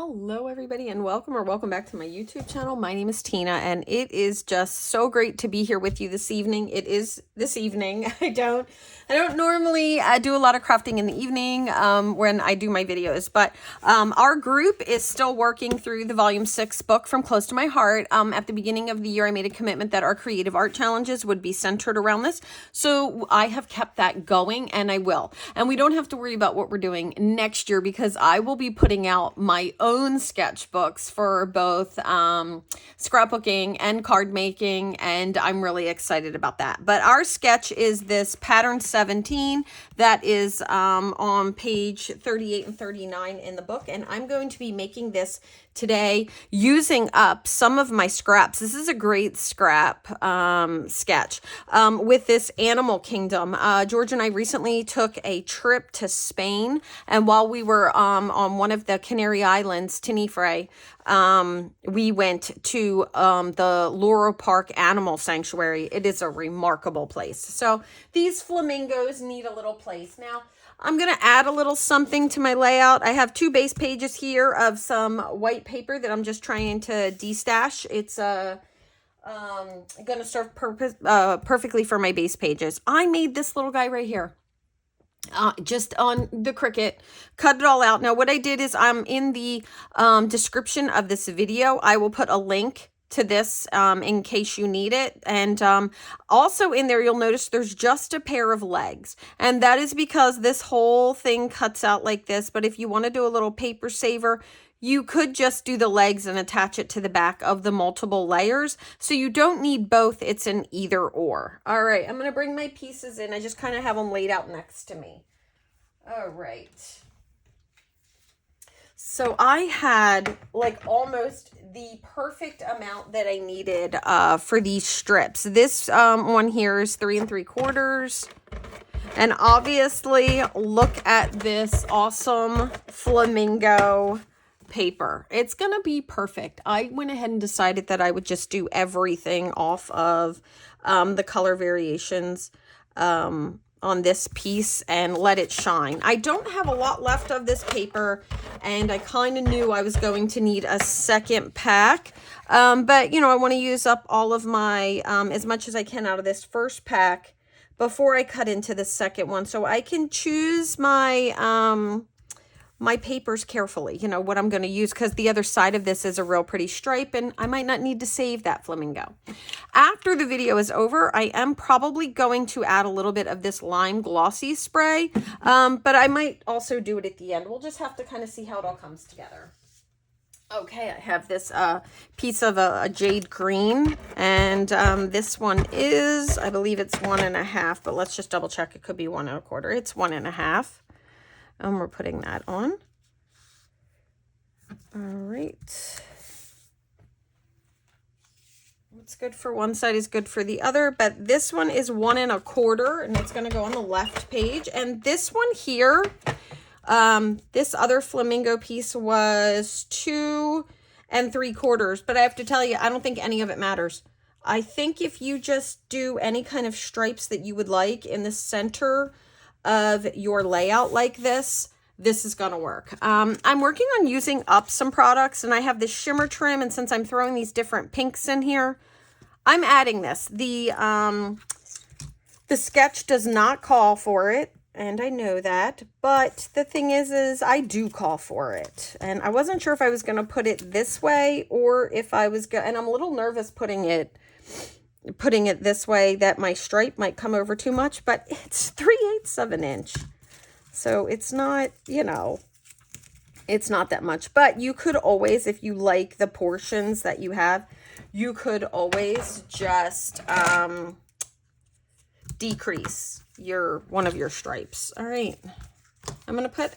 Hello everybody and welcome back to my YouTube channel. My name is Tina and it is just so great to be here with you this evening. It is this evening. I don't normally do a lot of crafting in the evening when I do my videos, but our group is still working through the volume 6 book From Close to My Heart. At the beginning of the year I made a commitment that our creative art challenges would be centered around this. So I have kept that going and I will. And we don't have to worry about what we're doing next year because I will be putting out my own sketchbooks for both scrapbooking and card making, and I'm really excited about that. But our sketch is this pattern 17 that is on page 38 and 39 in the book, and I'm going to be making this today using up some of my scraps. This is a great scrap sketch with this animal kingdom. George and I recently took a trip to Spain, and while we were on one of the Canary Islands, Tenerife, we went to the Laurel Park Animal Sanctuary. It is a remarkable place. So these flamingos need a little place. Now, I'm going to add a little something to my layout. I have 2 base pages here of some white paper that I'm just trying to destash. It's going to serve perfectly for my base pages. I made this little guy right here. Just on the Cricut, cut it all out. Now what I did is in the description of this video, I will put a link to this in case you need it. And also in there, you'll notice there's just a pair of legs. And that is because this whole thing cuts out like this. But if you want to do a little paper saver, you could just do the legs and attach it to the back of the multiple layers. So you don't need both. It's an either or. All right, I'm going to bring my pieces in. I just kind of have them laid out next to me. All right. So I had like almost the perfect amount that I needed for these strips. This one here is 3 3/4. And obviously look at this awesome flamingo paper. It's going to be perfect. I went ahead and decided that I would just do everything off of the color variations on this piece and let it shine. I don't have a lot left of this paper, and I kind of knew I was going to need a second pack. But, you know, I want to use up all of my, as much as I can out of this first pack before I cut into the second one. So I can choose my, my papers carefully, you know, what I'm going to use, because the other side of this is a real pretty stripe and I might not need to save that flamingo. After the video is over, I am probably going to add a little bit of this lime glossy spray, but I might also do it at the end. We'll just have to kind of see how it all comes together. Okay, I have this piece of a jade green, and this one is, I believe it's 1.5, but let's just double check. It could be 1 1/4. It's 1.5. We're putting that on. All right. What's good for one side is good for the other, but this one is 1 1/4, and it's going to go on the left page. And this one here, this other flamingo piece was 2 3/4, but I have to tell you, I don't think any of it matters. I think if you just do any kind of stripes that you would like in the center of your layout like this, this is gonna work. I'm working on using up some products, and I have this shimmer trim, and since I'm throwing these different pinks in here, I'm adding this. The sketch does not call for it, and I know that, but the thing is I do call for it, and I wasn't sure if I was gonna put it this way or if I was and I'm a little nervous putting it this way, that my stripe might come over too much, but it's 3/8 of an inch. So it's not, you know, it's not that much, but you could always, if you like the portions that you have, you could always just decrease one of your stripes. All right. I'm going to put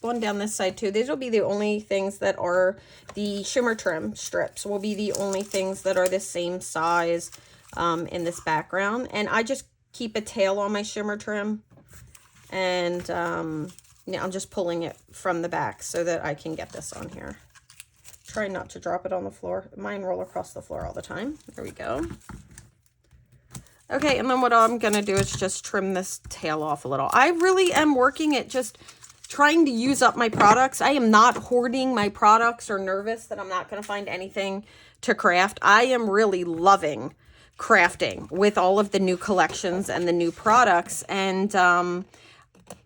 one down this side too. These will be the only things that are the shimmer trim strips will be the only things that are the same size in this background. And I just keep a tail on my shimmer trim, and yeah, I'm just pulling it from the back so that I can get this on here. Try not to drop it on the floor. Mine roll across the floor all the time. There we go. Okay, and then what I'm going to do is just trim this tail off a little. I really am working at just trying to use up my products. I am not hoarding my products or nervous that I'm not going to find anything to craft. I am really loving crafting with all of the new collections and the new products. And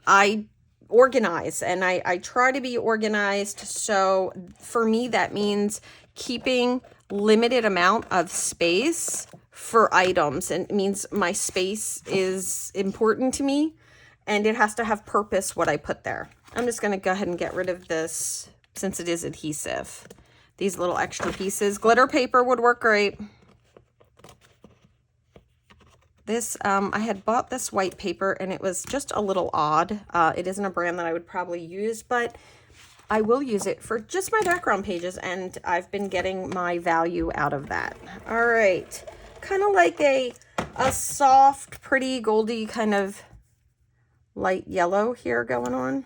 I organize and I try to be organized. So for me, that means keeping limited amount of space for items. And it means my space is important to me. And it has to have purpose, what I put there. I'm just going to go ahead and get rid of this since it is adhesive. These little extra pieces. Glitter paper would work great. This, I had bought this white paper and it was just a little odd. It isn't a brand that I would probably use, but I will use it for just my background pages. And I've been getting my value out of that. All right. Kind of like a soft, pretty, goldy kind of light yellow here going on.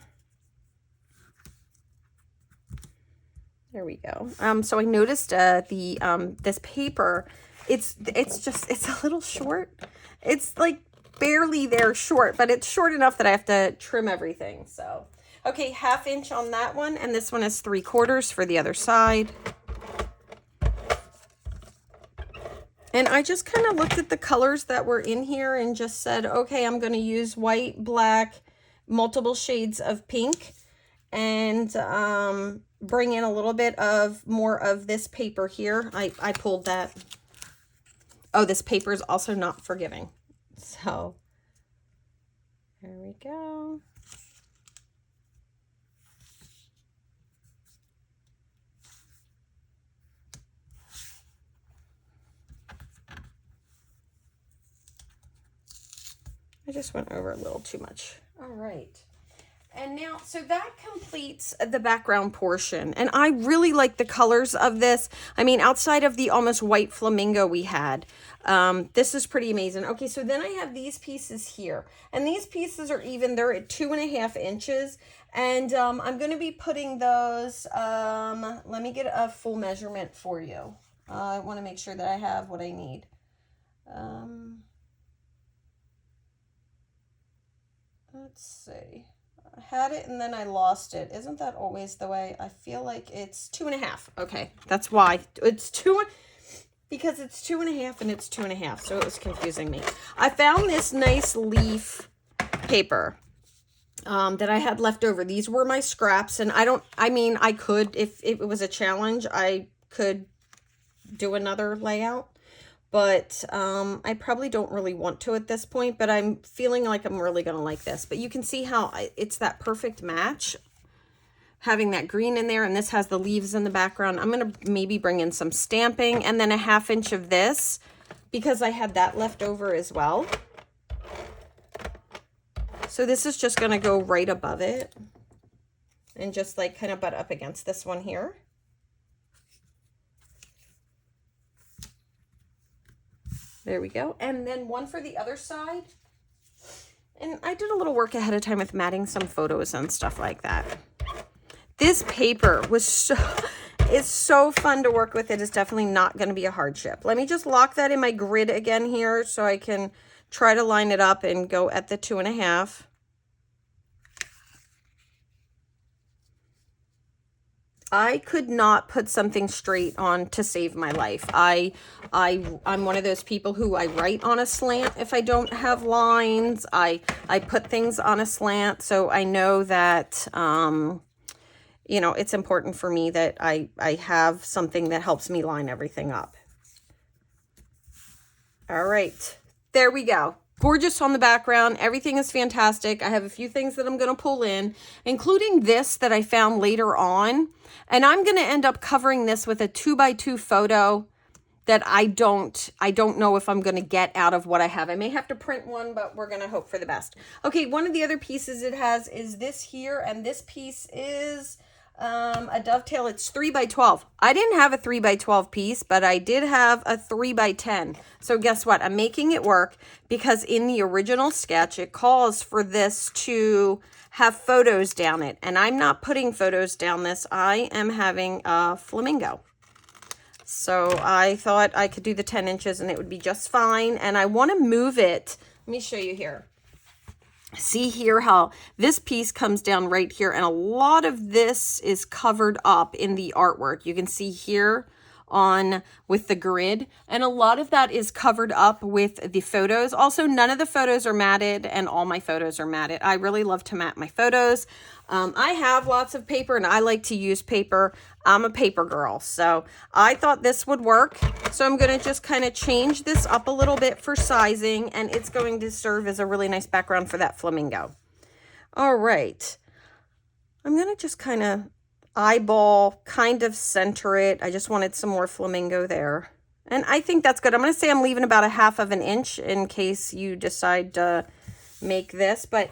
There we go. So I noticed this paper, it's a little short. It's like barely there short, but it's short enough that I have to trim everything. So, okay, 1/2 inch on that one, and this one is 3/4 for the other side. And I just kind of looked at the colors that were in here and just said, okay, I'm going to use white, black, multiple shades of pink, and bring in a little bit of more of this paper here. I pulled that. Oh, this paper is also not forgiving. So there we go. I just went over a little too much. All right. And now, so that completes the background portion. And I really like the colors of this. I mean, outside of the almost white flamingo we had, this is pretty amazing. Okay, so then I have these pieces here. And these pieces are even, they're at 2.5 inches. And I'm going to be putting those, let me get a full measurement for you. I want to make sure that I have what I need. Let's see. I had it and then I lost it. Isn't that always the way? I feel like it's 2.5. Okay, that's why. It's 2, because it's 2.5 and it's 2.5. So it was confusing me. I found this nice leaf paper that I had left over. These were my scraps, and I could, if it was a challenge, I could do another layout. But I probably don't really want to at this point, but I'm feeling like I'm really going to like this. But you can see how it's that perfect match, having that green in there, and this has the leaves in the background. I'm going to maybe bring in some stamping and then a 1/2 inch of this because I had that left over as well. So this is just going to go right above it and just like kind of butt up against this one here. There we go. And then one for the other side. And I did a little work ahead of time with matting some photos and stuff like that. This paper was it's so fun to work with. It is definitely not going to be a hardship. Let me just lock that in my grid again here so I can try to line it up and go at the 2.5. I could not put something straight on to save my life. I'm one of those people who I write on a slant if I don't have lines. I put things on a slant, so I know that you know, it's important for me that I have something that helps me line everything up. All right, there we go. Gorgeous on the background. Everything is fantastic. I have a few things that I'm going to pull in, including this that I found later on. And I'm going to end up covering this with a 2x2 photo that I don't know if I'm going to get out of what I have. I may have to print one, but we're going to hope for the best. Okay, one of the other pieces it has is this here, and this piece is a dovetail. It's 3x12. I didn't have a 3x12 piece, but I did have a 3x10. So guess what? I'm making it work because in the original sketch, it calls for this to have photos down it. And I'm not putting photos down this. I am having a flamingo. So I thought I could do the 10 inches and it would be just fine. And I want to move it. Let me show you here. See here how this piece comes down right here, and a lot of this is covered up in the artwork. You can see here on with the grid, and a lot of that is covered up with the photos. Also, none of the photos are matted, and all my photos are matted. I really love to mat my photos. I have lots of paper, and I like to use paper. I'm a paper girl, so I thought this would work. So I'm going to just kind of change this up a little bit for sizing, and it's going to serve as a really nice background for that flamingo. All right. I'm going to just kind of eyeball, kind of center it. I just wanted some more flamingo there. And I think that's good. I'm going to say I'm leaving about a 1/2 inch in case you decide to make this, but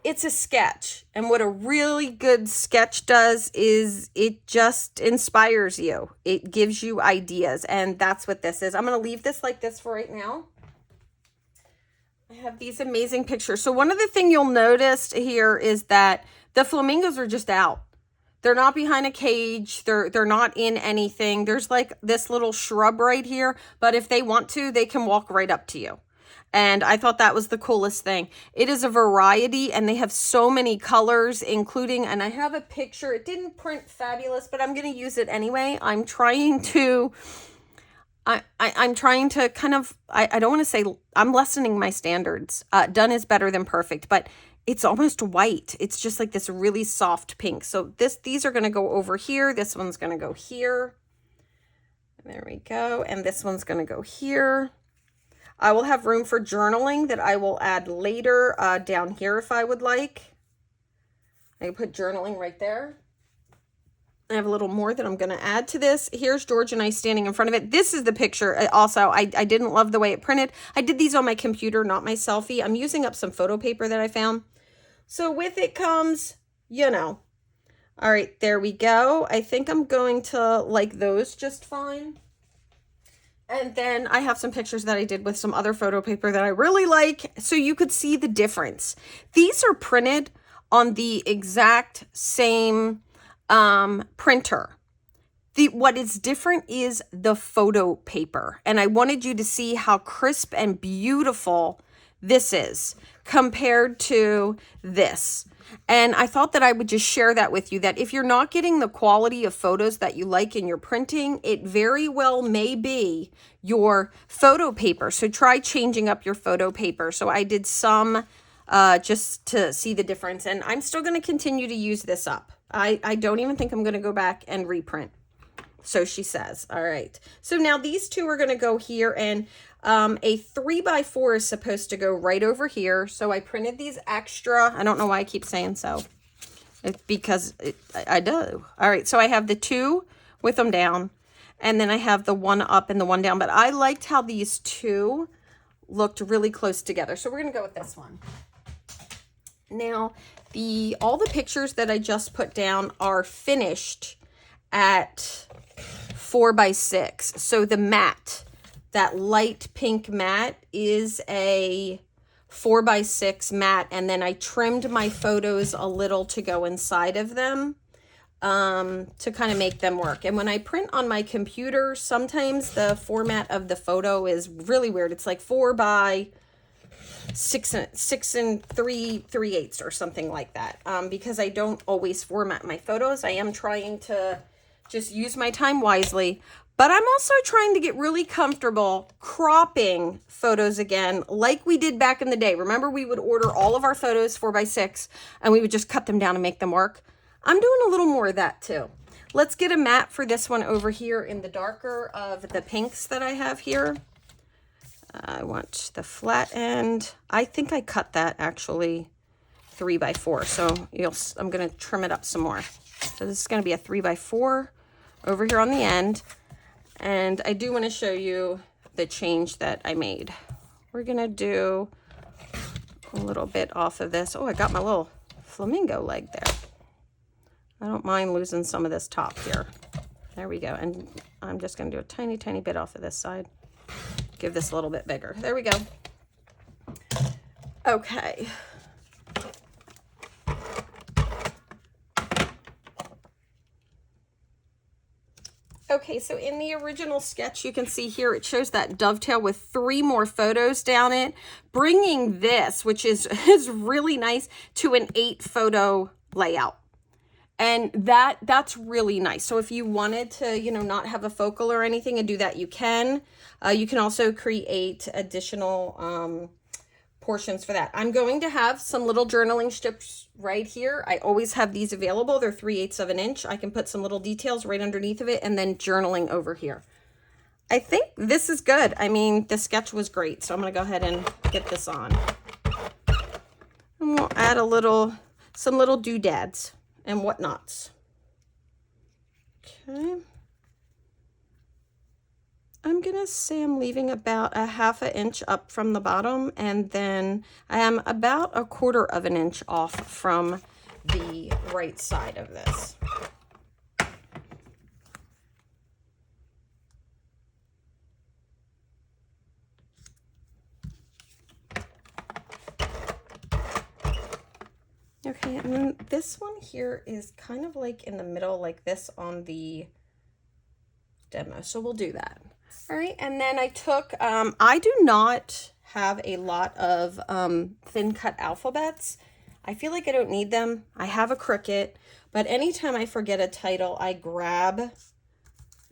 it's a sketch. And what a really good sketch does is it just inspires you. It gives you ideas, and that's what this is. I'm going to leave this like this for right now. I have these amazing pictures. So one of the things you'll notice here is that the flamingos are just out. They're not behind a cage. They're not in anything. There's like this little shrub right here, but if they want to, they can walk right up to you. And I thought that was the coolest thing. It is a variety, and they have so many colors, including, and I have a picture. It didn't print fabulous, but I'm going to use it anyway. I'm trying to kind of, I don't want to say, I'm lessening my standards. Done is better than perfect, but it's almost white. It's just like this really soft pink. So these are going to go over here. This one's going to go here. There we go. And this one's going to go here. I will have room for journaling that I will add later down here if I would like. I can put journaling right there. I have a little more that I'm going to add to this. Here's George and I standing in front of it. This is the picture. Also, I didn't love the way it printed. I did these on my computer, not my selfie. I'm using up some photo paper that I found. So with it comes, you know. All right, there we go. I think I'm going to like those just fine. And then I have some pictures that I did with some other photo paper that I really like, so you could see the difference. These are printed on the exact same printer. What is different is the photo paper. And I wanted you to see how crisp and beautiful this is compared to this. And I thought that I would just share that with you, that if you're not getting the quality of photos that you like in your printing, it very well may be your photo paper. So try changing up your photo paper. So I did some just to see the difference, and I'm still going to continue to use this up. I don't even think I'm going to go back and reprint. So she says. All right. So now these two are going to go here, and a 3x4 is supposed to go right over here. So I printed these extra. I don't know why I keep saying so. It's because I do. All right. So I have the two with them down, and then I have the one up and the one down. But I liked how these two looked really close together. So we're going to go with this one. Now, all the pictures that I just put down are finished at 4x6. So the matte, that light pink matte, is a 4x6 matte, and then I trimmed my photos a little to go inside of them to kind of make them work. And when I print on my computer, sometimes the format of the photo is really weird. It's like 4x6 and 3/8 or something like that, because I don't always format my photos. I am trying to just use my time wisely, but I'm also trying to get really comfortable cropping photos again, like we did back in the day. Remember, we would order all of our photos 4x6 and we would just cut them doing and make them work. I'm doing a little more of that too. Let's get a matte for this one over here in the darker of the pinks that I have here. I want the flat end. I think I cut that actually 3x4. So I'm going to trim it up some more. So this is going to be a 3x4 over here on the end. And I do want to show you the change that I made. We're going to do a little bit off of this. Oh, I got my little flamingo leg there. I don't mind losing some of this top here. There we go. And I'm just going to do a tiny, tiny bit off of this side. Give this a little bit bigger. There we go. Okay. Okay, so in the original sketch, you can see here, it shows that dovetail with 3 more photos down it, bringing this, which is really nice, to an 8 photo layout. And that's really nice. So if you wanted to, you know, not have a focal or anything and do that, you can. You can also create additional portions for that. I'm going to have some little journaling strips right here. I always have these available. They're 3/8 of an inch. I can put some little details right underneath of it and then journaling over here. I think this is good. I mean, the sketch was great. So I'm going to go ahead and get this on. And we'll add some little doodads and whatnots. Okay. I'm gonna say I'm leaving about a 1/2 inch up from the bottom, and then I am about 1/4 of an inch off from the right side of this. Okay, and then this one here is kind of like in the middle, like this on the demo, so we'll do that. All right, and then I took, I do not have a lot of thin cut alphabets. I feel like I don't need them. I have a Cricut, but anytime I forget a title, I grab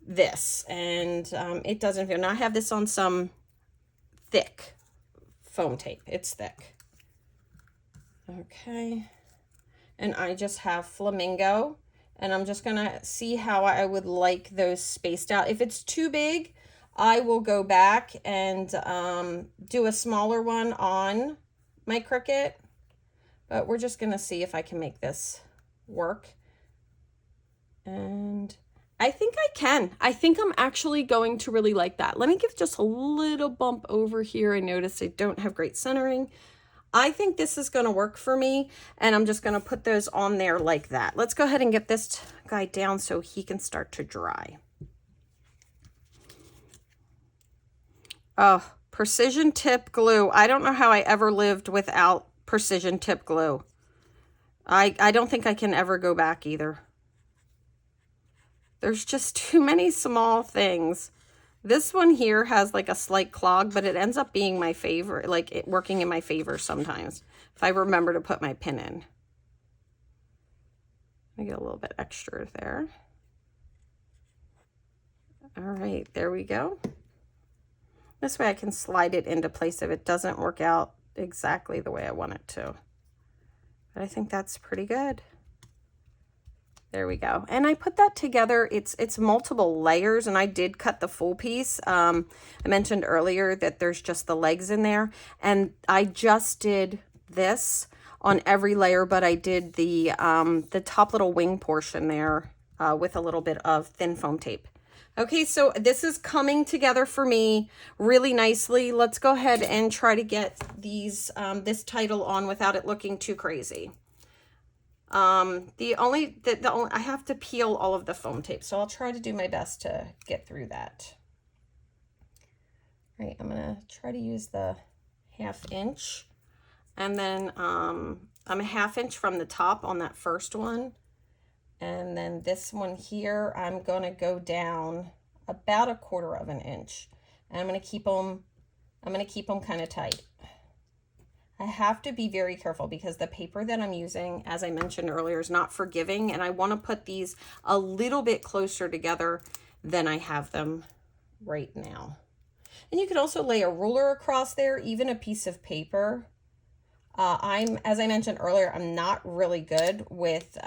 this, and it doesn't feel. Now I have this on some thick foam tape. It's thick. Okay, and I just have flamingo, and I'm just gonna see how I would like those spaced out. If it's too big, I will go back and do a smaller one on my Cricut, but we're just gonna see if I can make this work. And I think I can. I think I'm actually going to really like that. Let me give just a little bump over here. I noticed I don't have great centering. I think this is gonna work for me, and I'm just gonna put those on there like that. Let's go ahead and get this guy down so he can start to dry. Oh, precision tip glue. I don't know how I ever lived without precision tip glue. I don't think I can ever go back either. There's just too many small things. This one here has like a slight clog, but it ends up being my favorite, like it working in my favor sometimes, if I remember to put my pin in. I get a little bit extra there. All right, there we go. This way I can slide it into place if it doesn't work out exactly the way I want it to. But I think that's pretty good. There we go. And I put that together. It's multiple layers, and I did cut the full piece. I mentioned earlier that there's just the legs in there, and I just did this on every layer, but I did the top little wing portion there with a little bit of thin foam tape. Okay, so this is coming together for me really nicely. Let's go ahead and try to get these this title on without it looking too crazy. The only I have to peel all of the foam tape, so I'll try to do my best to get through that. All right, I'm gonna try to use the 1/2 inch, and then I'm a 1/2 inch from the top on that first one. And then this one here, I'm gonna go down about 1/4 of an inch. And I'm gonna keep them kind of tight. I have to be very careful because the paper that I'm using, as I mentioned earlier, is not forgiving, and I want to put these a little bit closer together than I have them right now. And you could also lay a ruler across there, even a piece of paper. As I mentioned earlier, I'm not really good with,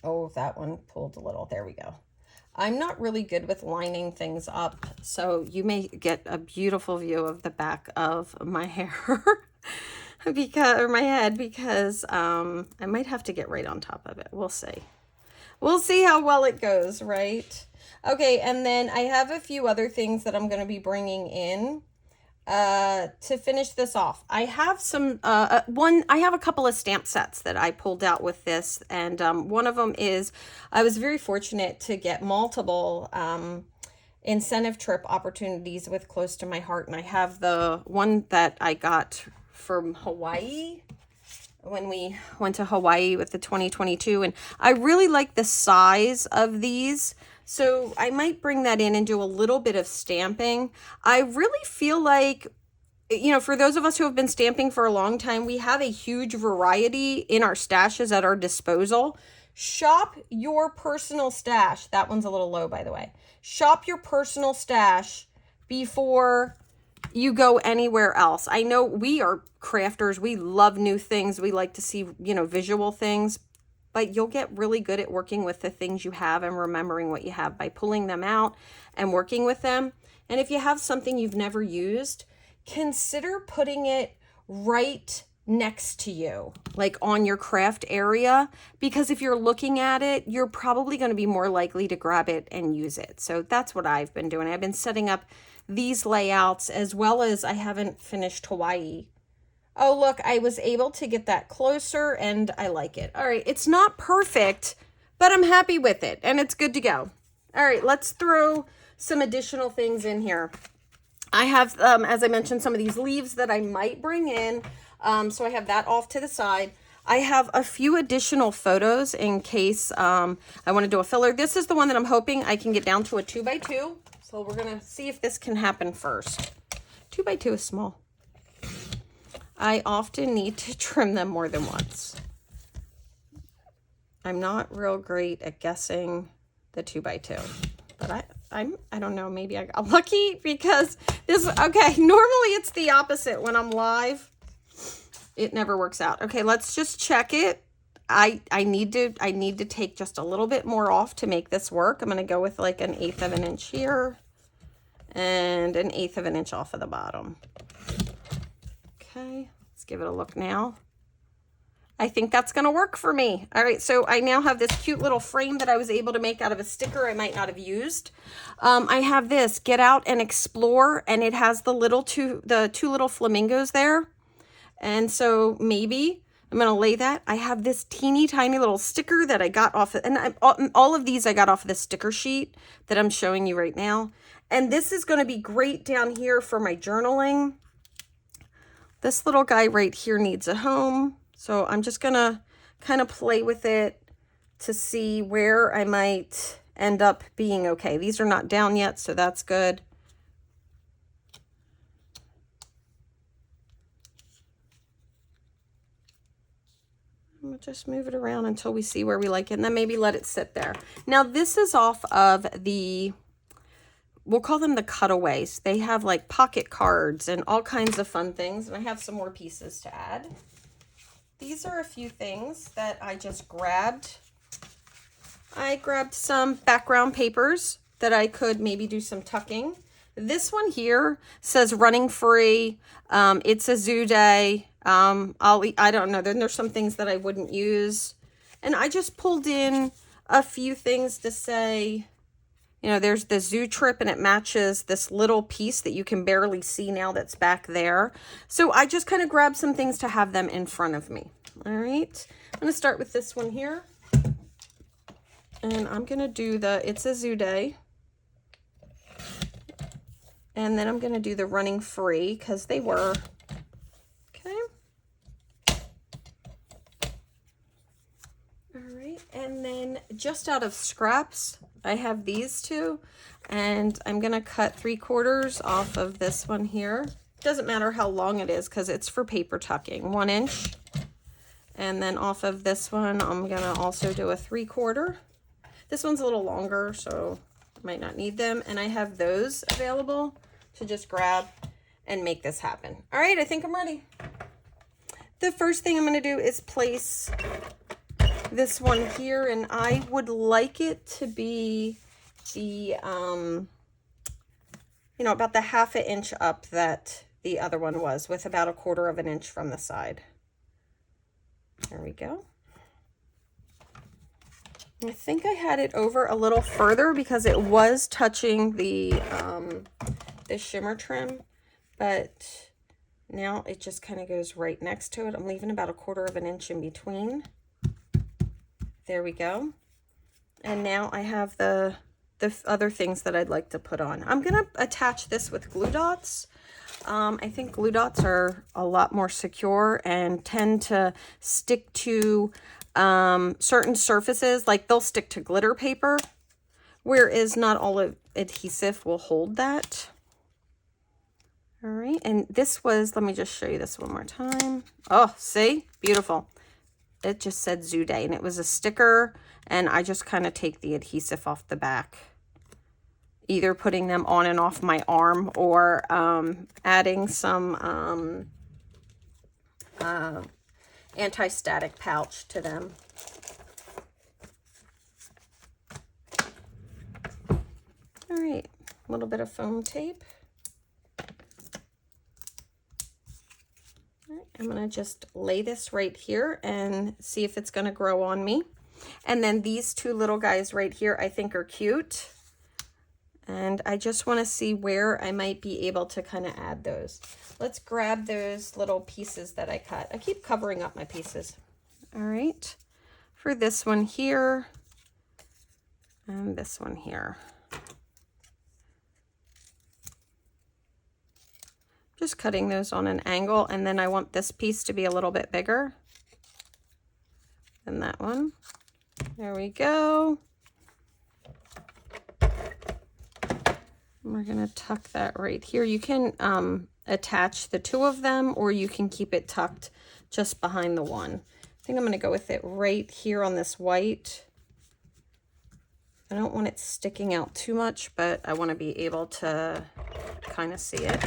oh, that one pulled a little. There we go. I'm not really good with lining things up, so you may get a beautiful view of the back of my hair or my head, because I might have to get right on top of it. We'll see. We'll see how well it goes, right? Okay, and then I have a few other things that I'm going to be bringing in to finish this off. I have some, I have a couple of stamp sets that I pulled out with this, and one of them is, I was very fortunate to get multiple incentive trip opportunities with Close to My Heart, and I have the one that I got from Hawaii. when we went to Hawaii with the 2022, and I really like the size of these. So I might bring that in and do a little bit of stamping. I really feel like, you know, for those of us who have been stamping for a long time, we have a huge variety in our stashes at our disposal. Shop your personal stash. That one's a little low, by the way. Shop your personal stash before you go anywhere else. I know we are crafters. We love new things. We like to see, you know, visual things, but you'll get really good at working with the things you have and remembering what you have by pulling them out and working with them. And if you have something you've never used, consider putting it right next to you, like on your craft area, because if you're looking at it, you're probably going to be more likely to grab it and use it. So that's what I've been doing. I've been setting up these layouts, as well as I haven't finished Hawaii. Oh, look, I was able to get that closer and I like it. All right, it's not perfect, but I'm happy with it and it's good to go. All right, let's throw some additional things in here. I have, as I mentioned, some of these leaves that I might bring in. So I have that off to the side. I have a few additional photos in case I want to do a filler. This is the one that I'm hoping I can get down to a 2x2. So we're going to see if this can happen first. 2x2 is small. I often need to trim them more than once. I'm not real great at guessing the 2x2, but I don't know, maybe I got lucky because this, okay, normally it's the opposite when I'm live. It never works out. Okay, let's just check it. I need to take just a little bit more off to make this work. I'm going to go with like 1/8 of an inch here and 1/8 of an inch off of the bottom. Okay, let's give it a look now. I think that's going to work for me. All right, so I now have this cute little frame that I was able to make out of a sticker I might not have used. I have this, Get Out and Explore, and it has the two little flamingos there. And so maybe I'm going to lay that. I have this teeny tiny little sticker that I got off of, and all of these I got off of the sticker sheet that I'm showing you right now. And this is going to be great down here for my journaling. This little guy right here needs a home. So I'm just going to kind of play with it to see where I might end up being okay. These are not down yet, so that's good. I'm going to just move it around until we see where we like it, and then maybe let it sit there. Now this is off of the, we'll call them the cutaways. They have like pocket cards and all kinds of fun things, and I have some more pieces to add. These are a few things that I just grabbed. I grabbed some background papers that I could maybe do some tucking. This one here says Running Free. It's a zoo day. I don't know. Then there's some things that I wouldn't use. And I just pulled in a few things to say, you know, there's the zoo trip and it matches this little piece that you can barely see now that's back there. So I just kind of grabbed some things to have them in front of me. All right. I'm going to start with this one here. And I'm going to do the It's a Zoo Day. And then I'm going to do the Running Free because they were. Okay. All right. And then just out of scraps, I have these two. And I'm going to cut 3/4 off of this one here. Doesn't matter how long it is because it's for paper tucking. 1 inch. And then off of this one, I'm going to also do a 3/4. This one's a little longer, so I might not need them. And I have those available to just grab and make this happen. All right, I think I'm ready. The first thing I'm going to do is place this one here, and I would like it to be the, you know, about the 1/2 inch up that the other one was, with about 1/4 of an inch from the side. There we go. I think I had it over a little further because it was touching the shimmer trim, but now it just kind of goes right next to it. I'm leaving about 1/4 of an inch in between. There we go. And now I have the other things that I'd like to put on. I'm going to attach this with glue dots. I think glue dots are a lot more secure and tend to stick to certain surfaces. Like they'll stick to glitter paper, whereas not all of adhesive will hold that. All right, and this was, let me just show you this one more time. Oh, see? Beautiful. It just said Zoo Day, and it was a sticker, and I just kind of take the adhesive off the back, either putting them on and off my arm or adding some anti-static pouch to them. All right, a little bit of foam tape. All right, I'm gonna just lay this right here and see if it's gonna grow on me. And then these two little guys right here I think are cute. And I just wanna see where I might be able to kind of add those. Let's grab those little pieces that I cut. I keep covering up my pieces. All right, for this one here and this one here. Just cutting those on an angle, and then I want this piece to be a little bit bigger than that one. There we go. We're gonna tuck that right here. You can attach the two of them, or you can keep it tucked just behind the one. I think I'm gonna go with it right here on this white. I don't want it sticking out too much, but I wanna be able to kind of see it.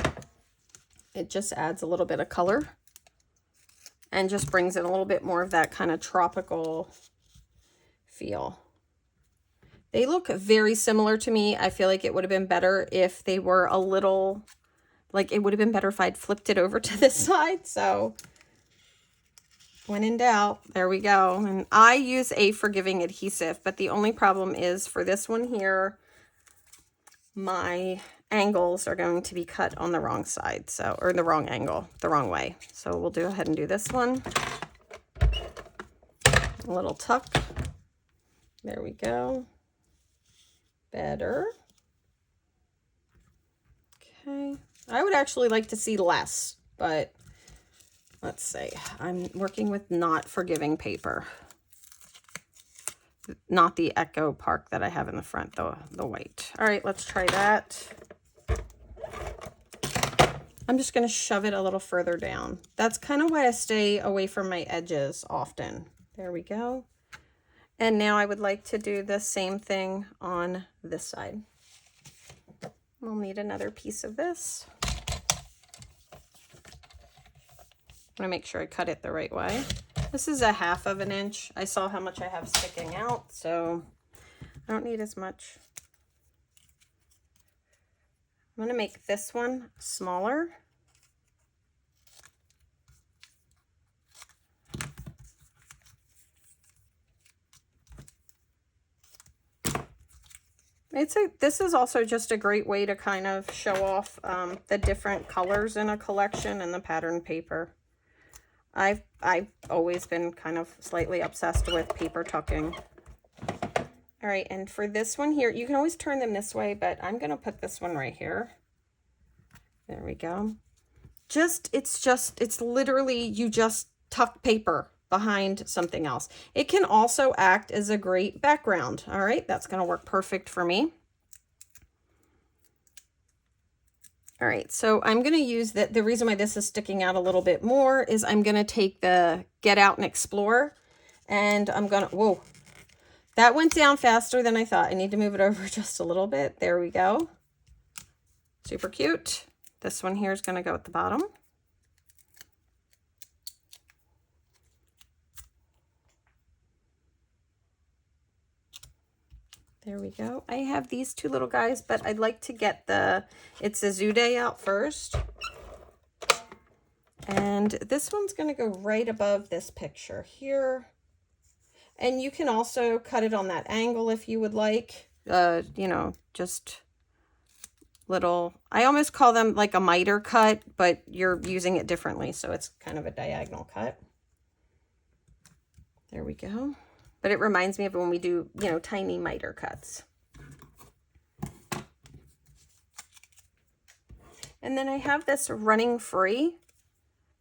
It just adds a little bit of color and just brings in a little bit more of that kind of tropical feel. They look very similar to me. I feel like it would have been better if they were a little, like it would have been better if I'd flipped it over to this side. So when in doubt, there we go. And I use a forgiving adhesive, but the only problem is for this one here, my angles are going to be cut on the wrong side, so, or the wrong angle, the wrong way. So we'll go ahead and do this one. A little tuck. There we go. Better. Okay. I would actually like to see less, but let's see. I'm working with not forgiving paper. Not the Echo Park that I have in the front, the white. All right, let's try that. I'm just going to shove it a little further down. That's kind of why I stay away from my edges often. There we go. And now I would like to do the same thing on this side. We'll need another piece of this. I want to make sure I cut it the right way. This is a 1/2 of an inch. I saw how much I have sticking out, so I don't need as much. I'm going to make this one smaller. This is also just a great way to kind of show off the different colors in a collection and the pattern paper. I've always been kind of slightly obsessed with paper tucking. All right, and for this one here, you can always turn them this way, but I'm gonna put this one right here. There we go. It's literally, you just tuck paper behind something else. It can also act as a great background. All right, that's gonna work perfect for me. All right, so I'm gonna use that. The reason why this is sticking out a little bit more is I'm gonna take the Get Out and Explore, and I'm gonna, whoa, that went down faster than I thought. I need to move it over just a little bit. There we go. Super cute. This one here is gonna go at the bottom. There we go. I have these two little guys, but I'd like to get it's a Zoo Day out first. And this one's going to go right above this picture here. And you can also cut it on that angle if you would like. You know, just little, I almost call them like a miter cut, but you're using it differently. So it's kind of a diagonal cut. There we go. But it reminds me of when we do, you know, tiny miter cuts. And then I have this Running Free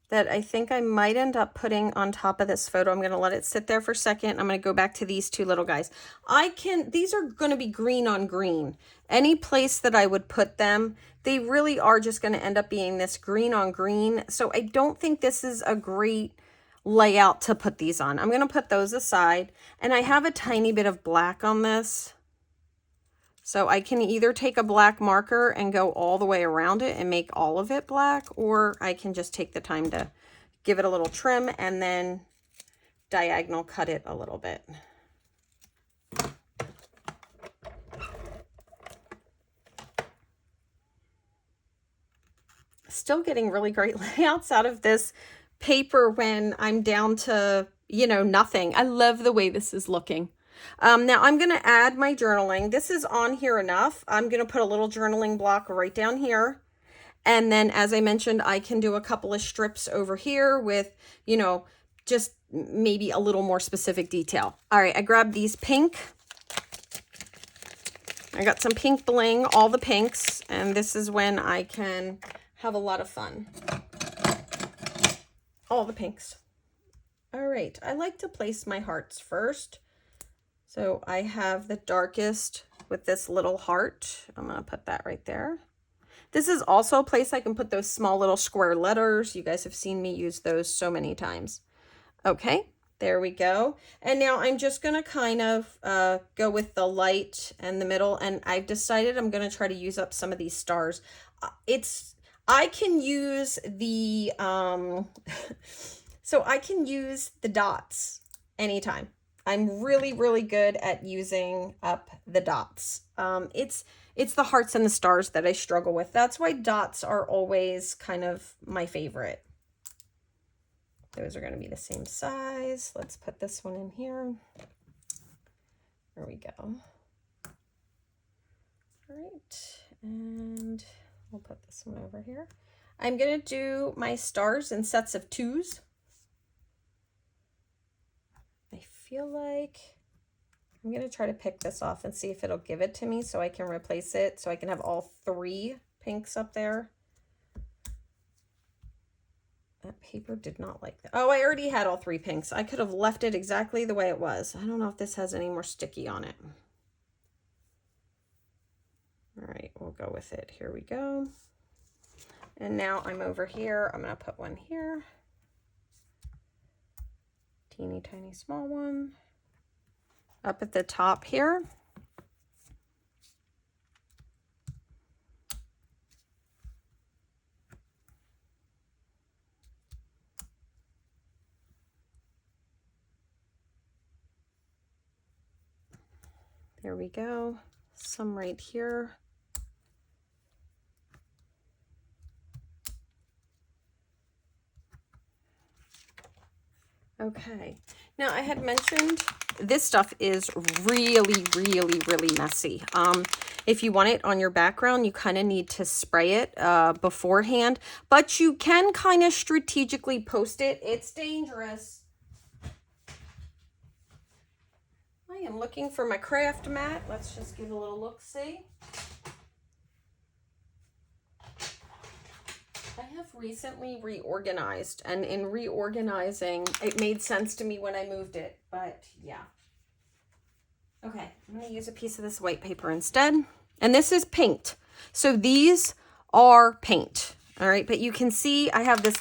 that I think I might end up putting on top of this photo. I'm going to let it sit there for a second. I'm going to go back to these two little guys. These are going to be green on green. Any place that I would put them, they really are just going to end up being this green on green. So I don't think this is a great layout to put these on. I'm going to put those aside. And I have a tiny bit of black on this. So I can either take a black marker and go all the way around it and make all of it black, or I can just take the time to give it a little trim and then diagonal cut it a little bit. Still getting really great layouts out of this paper when I'm down to, you know, nothing. I love the way this is looking. Now I'm going to add my journaling. This is on here enough. I'm going to put a little journaling block right down here. And then, as I mentioned, I can do a couple of strips over here with, you know, just maybe a little more specific detail. All right, I grabbed these pink. I got some pink bling, all the pinks, and this is when I can have a lot of fun. All the pinks. All right, I like to place my hearts first. So I have the darkest with this little heart. I'm going to put that right there. This is also a place I can put those small little square letters. You guys have seen me use those so many times. Okay, there we go. And now I'm just going to kind of go with the light and the middle. And I've decided I'm going to try to use up some of these stars. I can use the, so I can use the dots anytime. I'm really, really good at using up the dots. It's the hearts and the stars that I struggle with. That's why dots are always kind of my favorite. Those are going to be the same size. Let's put this one in here. There we go. All right, and we'll put this one over here. I'm going to do my stars in sets of 2s. I feel like I'm going to try to pick this off and see if it'll give it to me so I can replace it, so I can have all 3 pinks up there. That paper did not like that. Oh, I already had all 3 pinks. I could have left it exactly the way it was. I don't know if this has any more sticky on it. All right, we'll go with it. Here we go. And now I'm over here. I'm going to put one here. Teeny tiny small one up at the top here. There we go. Some right here. Okay, now I had mentioned this stuff is really, really, really messy. If you want it on your background, you kind of need to spray it beforehand, but you can kind of strategically post it. It's dangerous. I am looking for my craft mat. Let's just give a little look-see. I have recently reorganized, and in reorganizing, it made sense to me when I moved it, but yeah. Okay, I'm going to use a piece of this white paper instead, and this is paint. So these are paint, all right, but you can see I have this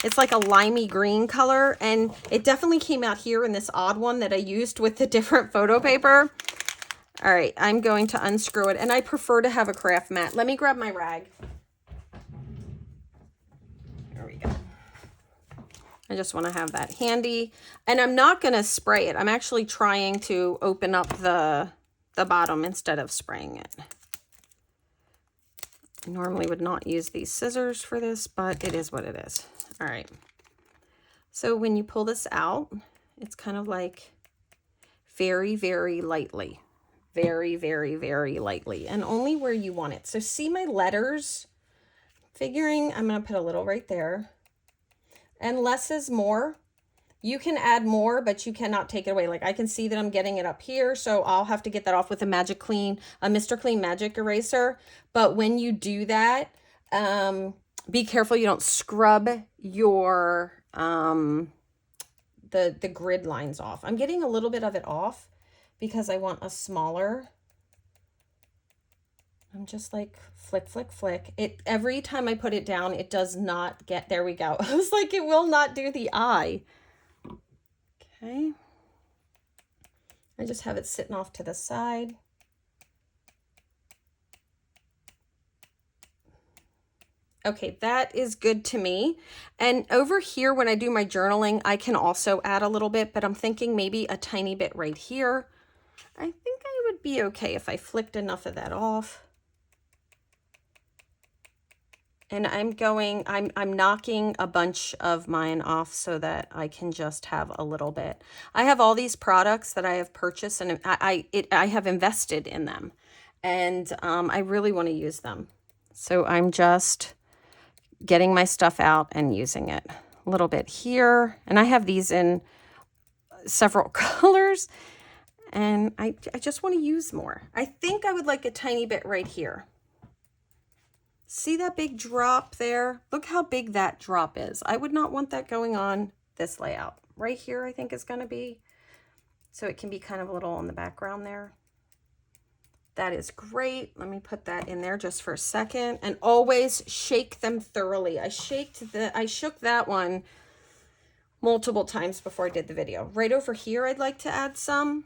it's like a limey green color, and it definitely came out here in this odd one that I used with the different photo paper. All right, I'm going to unscrew it, and I prefer to have a craft mat. Let me grab my rag. There we go. I just want to have that handy, and I'm not going to spray it. I'm actually trying to open up the bottom instead of spraying it. I normally would not use these scissors for this, but it is what it is. All right. So when you pull this out, it's kind of like very, very lightly, very, very, very lightly, and only where you want it. So see my letters? Figuring I'm going to put a little right there, and less is more. You can add more, but you cannot take it away. Like I can see that I'm getting it up here, so I'll have to get that off with a Mr. Clean Magic Eraser. But when you do that, Be careful you don't scrub your the grid lines off. I'm getting a little bit of it off because I want a smaller. I'm just like flick, flick, flick. It every time I put it down, it does not get, there we go. I was like, it will not do the eye. Okay. I just have it sitting off to the side. Okay, that is good to me. And over here, when I do my journaling, I can also add a little bit, but I'm thinking maybe a tiny bit right here. I think I would be okay if I flicked enough of that off. And I'm knocking a bunch of mine off so that I can just have a little bit. I have all these products that I have purchased and I have invested in them. And I really want to use them. So I'm just getting my stuff out and using it. A little bit here. And I have these in several colors. And I just want to use more. I think I would like a tiny bit right here. See that big drop there? Look how big that drop is. I would not want that going on this layout. Right here, I think is going to be. So it can be kind of a little on the background there. That is great. Let me put that in there just for a second. And always shake them thoroughly. I shook that one multiple times before I did the video. Right over here, I'd like to add some.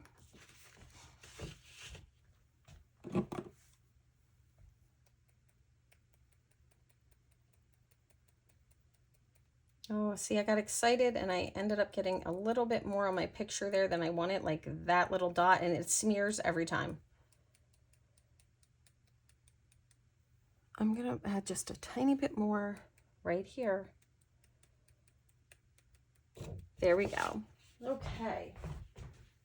Oh, see, I got excited and I ended up getting a little bit more on my picture there than I wanted, like that little dot, and it smears every time. I'm going to add just a tiny bit more right here. There we go. Okay.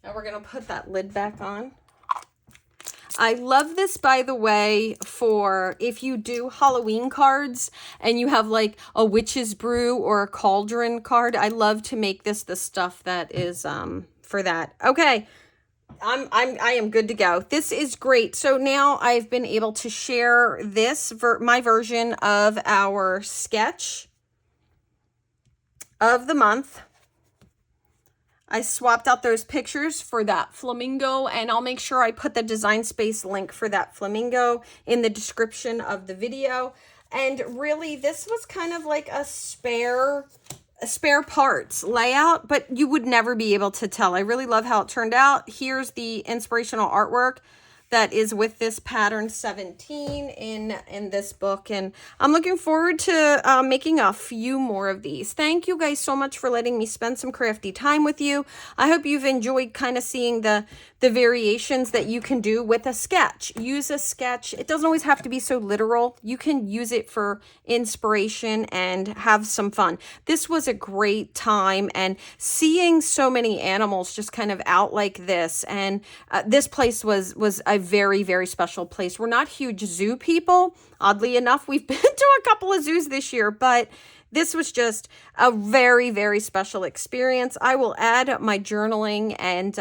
Now we're going to put that lid back on. I love this, by the way, for if you do Halloween cards and you have like a witch's brew or a cauldron card. I love to make this the stuff that is for that. Okay. I am good to go. This is great. So now I've been able to share this my version of our sketch of the month. I swapped out those pictures for that flamingo, and I'll make sure I put the Design Space link for that flamingo in the description of the video. And really, this was kind of like a spare parts layout, but you would never be able to tell. I really love how it turned out. Here's the inspirational artwork that is with this pattern 17 in this book, and I'm looking forward to making a few more of these. Thank you guys so much for letting me spend some crafty time with you. I hope you've enjoyed kind of seeing the variations that you can do with a sketch. Use a sketch. It doesn't always have to be so literal. You can use it for inspiration and have some fun. This was a great time, and seeing so many animals just kind of out like this, and this place was a very, very special place. We're not huge zoo people. Oddly enough, we've been to a couple of zoos this year, but this was just a very, very special experience. I will add my journaling and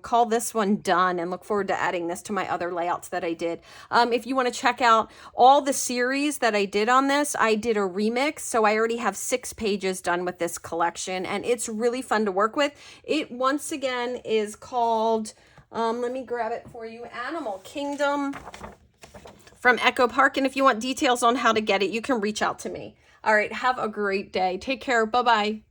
call this one done, and look forward to adding this to my other layouts that I did. If you want to check out all the series that I did on this, I did a remix. So I already have 6 pages done with this collection, and it's really fun to work with. It once again is called, let me grab it for you, Animal Kingdom from Echo Park. And if you want details on how to get it, you can reach out to me. All right, have a great day. Take care. Bye-bye.